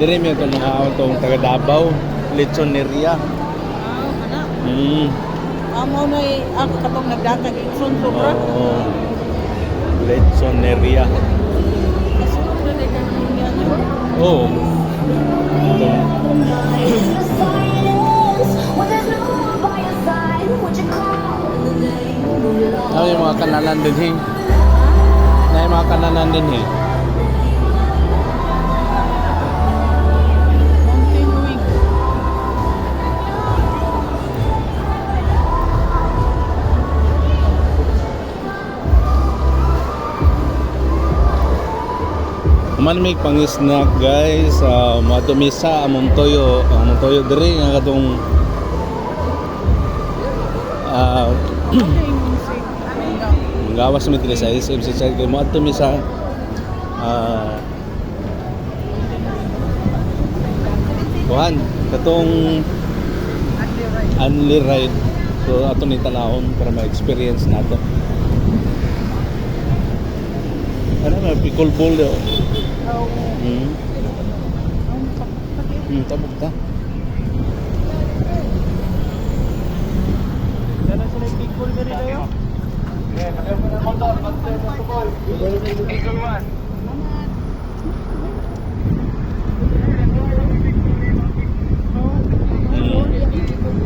Dire mi ito mga itong taga Davao, Lechoneria. Kana. Mm. Na ang katong nagdatag igsoon sobra. Oo. Lechoneria. Kasunod na day ka nang yan. Oo. Ano yung mga kananan din eh? Na yung mga kananan din eh? Mountain wing. Manmig pang-snack guys, madumisa among toyo diri nga katong gawas mi diri sa SM sa kay mo adumisa kuhan katong Unli ride. So ato ni tanahon para ma-experience nato. Ano na pickle ball yo. Tabog ta. Dala sila pikul diri dayo.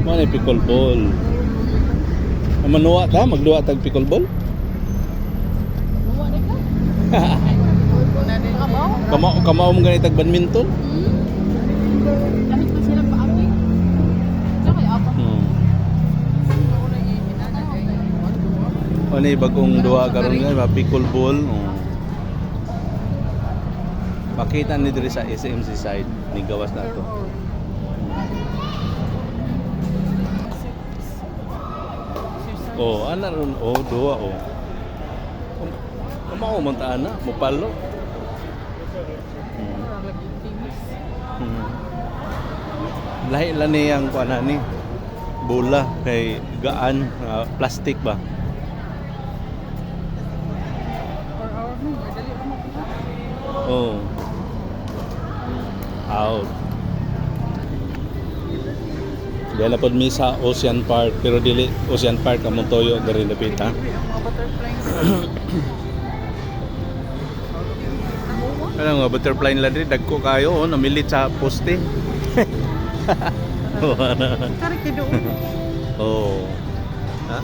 Mana pickle ball. Manuwa ka magduwa tag pickle ball? Muwa na ka. Kamao mo ganit tag badminton? Kahit pa sila paagi. Saka ako. Ano yung bagong duwa karon nga pickle ball? Makita ni diri sa SMC side ni gawas na to. Oh, ana ron duwa Kamao man ta ana, mopalo. Lahi lang niyang kuan ni bola kay gaan plastic ba. Oh. Out. Dala pod mi sa Ocean Park pero dili Ocean Park among toyo diri dapit ha. Ano nga butterfly nila diri dagko kayo namilit sa poste. Kari kido. Oh. Ha?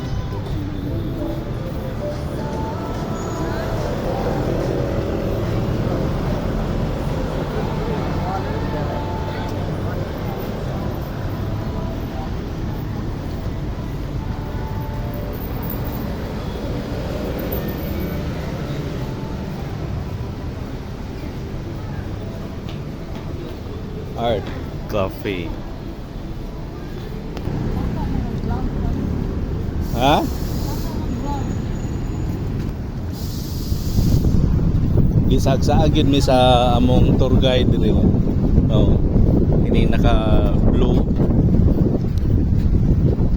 Art Coffee. Ha? Gisagsaagid mi sa among tour guide diri. Oh. Ini naka blue.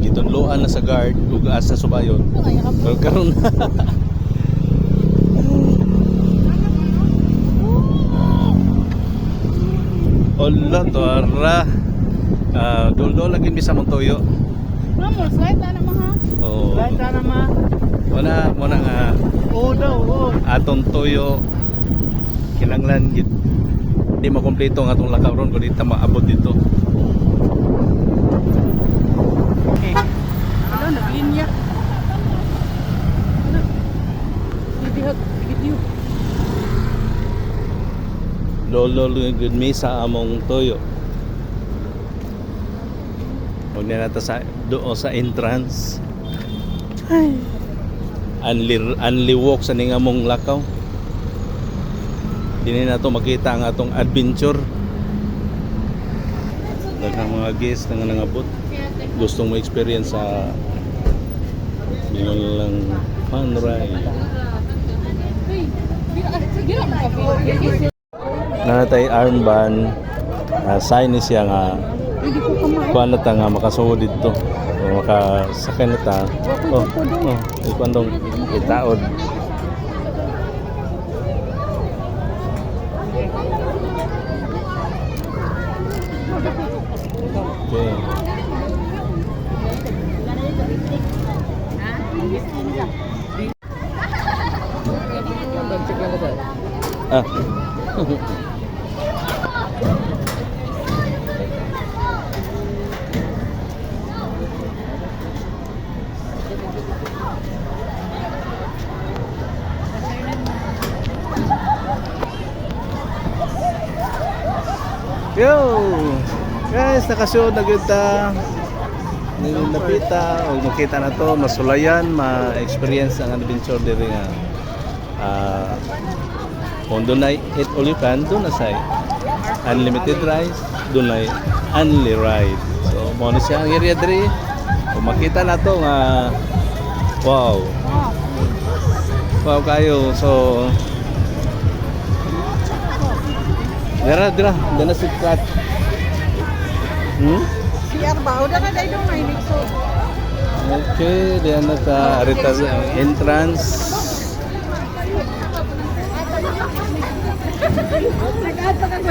Gitunloan na sa guard ug asa subayon. Pero karon Olla tuara. Dol-dol lagi bisa montoyo. Mamo, slide na naman ha. Oh. Slide na naman. Wala nga Oo. atong toyo kinanglan gid di makompleto ang atong lakaw ron kun dita maabot dito. Okay. Ano, naglinya. Bibihag, bigitiyo. Lolo good mi sa among toyo. Huwag na natin sa entrance. Ay. Unli walk sa ning among lakaw. Dili na to makita ang atong adventure. Daghang mga guests nga nangabot. Gustong mo experience sa lang fun ride. Nanatay armband, sign ni siya nga kuan na ta nga makasuod dito. Makasakay na ta. Ikuan dong itaod. Ah. Yo! Guys, nakasunod na kita. Napita o makita na to, masulayan, ma-experience ang adventure diri nga. Kung doon ay eat all you can, doon na say unlimited rice, doon ay only ride. So, mo na siya ang area diri. Kung makita na to nga wow. Wow kayo. So, dira na si Kat. Siar ba? Udah na dahil doon ay nixo. Okay, diyan na sa arita ang entrance. Nag-add pa kang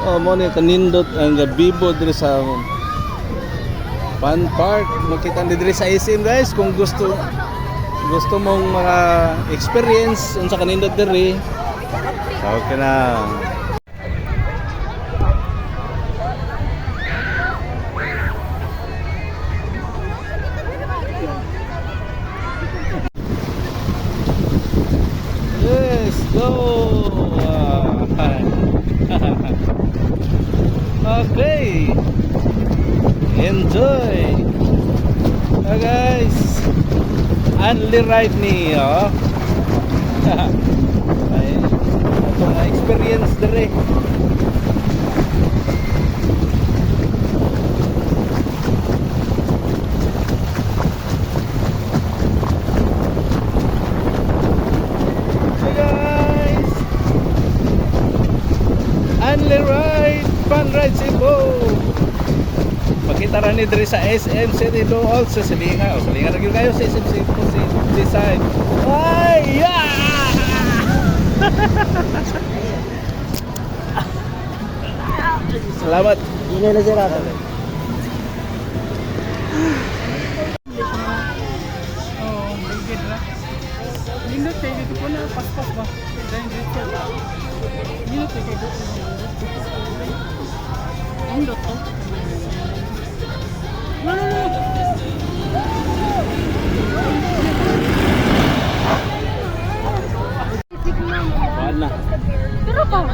Oh, mo ni kanindot ang Bibo diri sa Fun Park. Makita ni diri sa SM guys kung gusto mong mga experience unsa kanindot diri. Okay na. Let's go. Okay. Enjoy. Guys. Only ride ni, oh. Ay, ito na experience dire. Hey guys. Only ride, fun ride Cebu. Makita ra ni diri sa SM City Hall sa Silinga. O Silinga ra gyud kayo sa SM City side. Ay! Yeah! Salamat. Ingay na sila. Oh, ligid ra. Nindot kay dito po na paspas ba? Dahil dito. Nindot kay dito. Nindot to. No. Kuan na. Pero pa.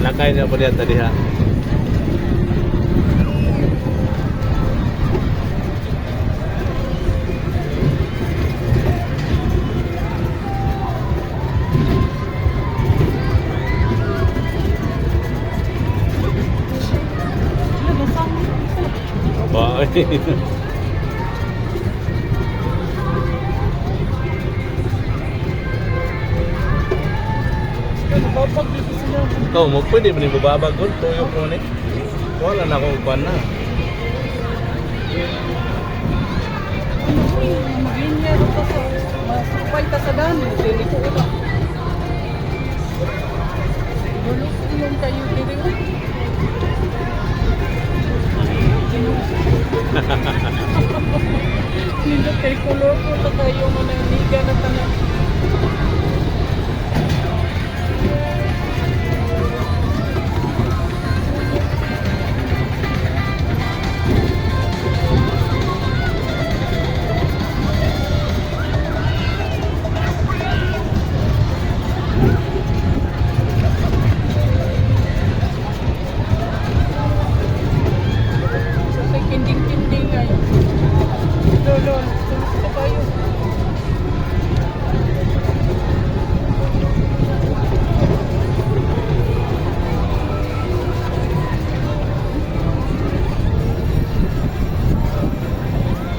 Lakay na po diyan tadi ha. Bye. Nababag dito sila. Ikaw mo, pwede ba ni bababag doon? Tuyo ko ni. Wala na akong kwan na. Mag-linya rin ka sa masupay ka sa daan. Dili ko ulo. Bulok ilong kayo dili. Nindot kay kulor ko na kayo mananiga na tanan. Sa kinding-kinding kayo. Lolo, tulog na kayo.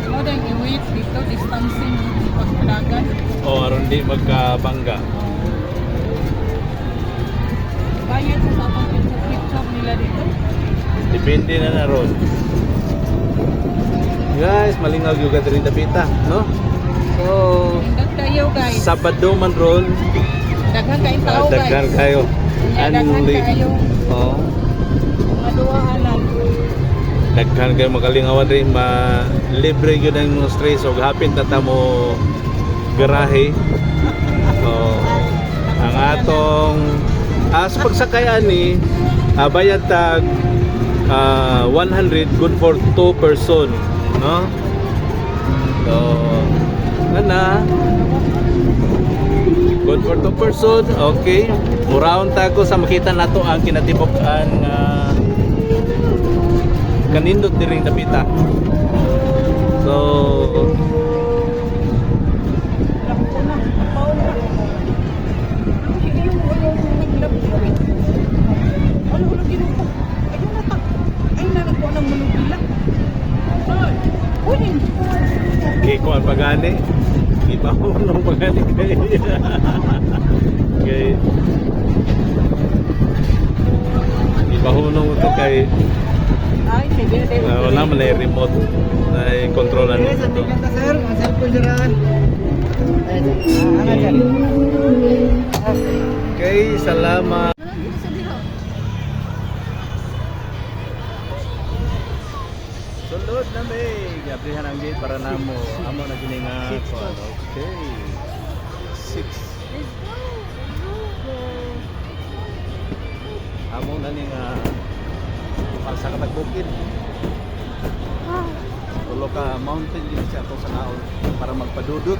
Mo dang i-wait dito, distancing pagdagan. O, aron di magkabangga. Bayad mo sa atong picture nila dito. Depende na na ron. Guys, malingag yung rin dapita, no? So, Pindot kayo guys. Sabado man ron, Daghan kayong tao guys. daghan kayo. Daghan kayo. Oh, Maduwaanan. daghan kayo magalingawan rin, libre yun ang stress o hapin tata mo garahe. So, ang atong sa pagsakayan ni bayad tag 100 good for 2 person, no? So, ana good for 2 person, okay. Muraon tago sa makita nato ang kinatibukan nga kanindot diring dapita. So, kuan pagani. Iba mo nung pagani kay. Kay iba mo nung to kay Ay, sige. wala man na remote na kontrolan nito. Sir, ang cellphone dyan. Okay, salamat. Sulod na may gabrihan ang gate para namo amo na gini nga kuan. Okay. 6. Amo na ni nga para sa katagbukid. Tulo ka mountain din siya to sa naon para magpadudot.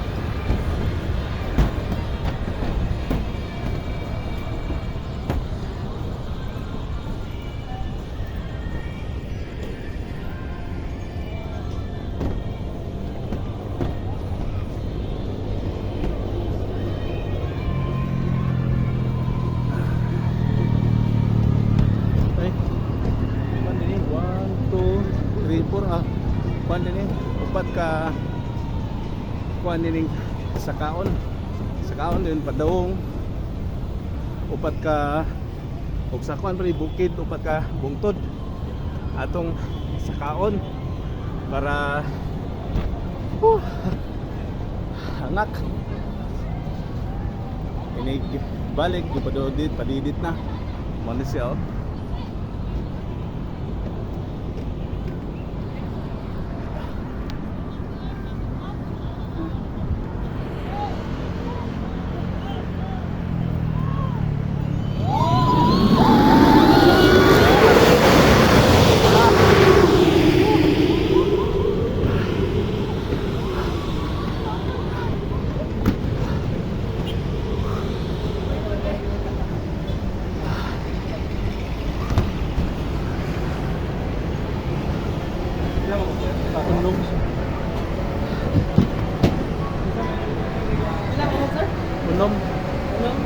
Kuan din upat ka kuan din sakaon din padaong upat ka ug sakuan pa bukid upat ka bungtod atong sakaon para hangak ini balik padidit na mo ni siya. Unom. Unom.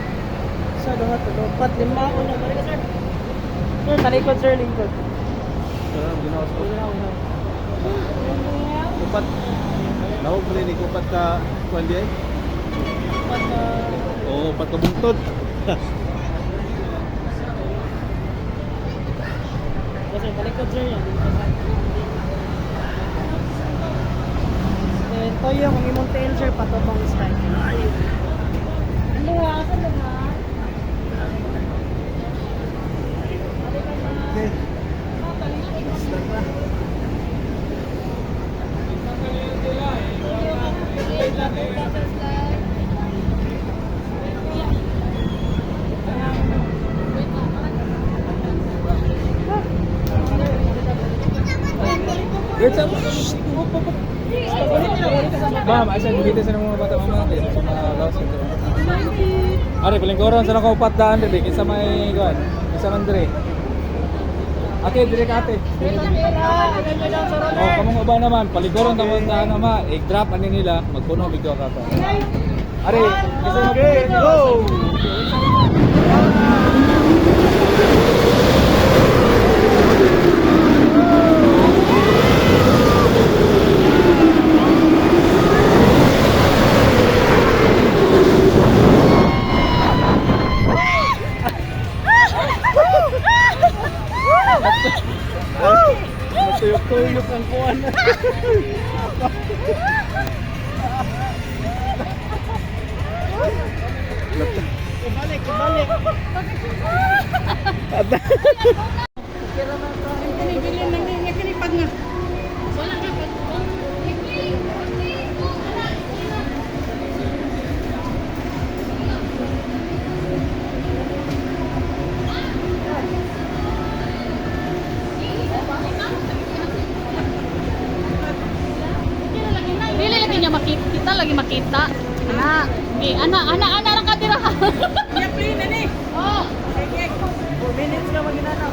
Sa lahat ito. 4-5 ako na. Balik ka sir. Sir, talikod sir, lingkod. Ginawa ko. Upat. Nawag mo rin upat ka kuan di ay? Oo, upat ka bungtod. sir, talikod sir yan. Then, toyo, kung imong tail sir, patotong style. Ano ha? Ano ha? Ma'am, asa dito sa mga bata mama natin sa mga laos ito. Are palingkoron sa nako upat daan dire kinsa may kuan. Kinsa man dire. Ate dire ka ate. Oh, kamong uba naman palingkoron tamon daan ama, i-drop ani nila magpuno bigyo ka pa. Are, kinsa mo go. Tuyok-tuyok ang kuwan. Ibalik, ibalik. Bili nang niya kinipag nga. Wala ka pa. Dili lagi niya makita, kita lagi makita. Ana lang ka dira. Iya, play na ni. Oh. 4 minutes ka maginana.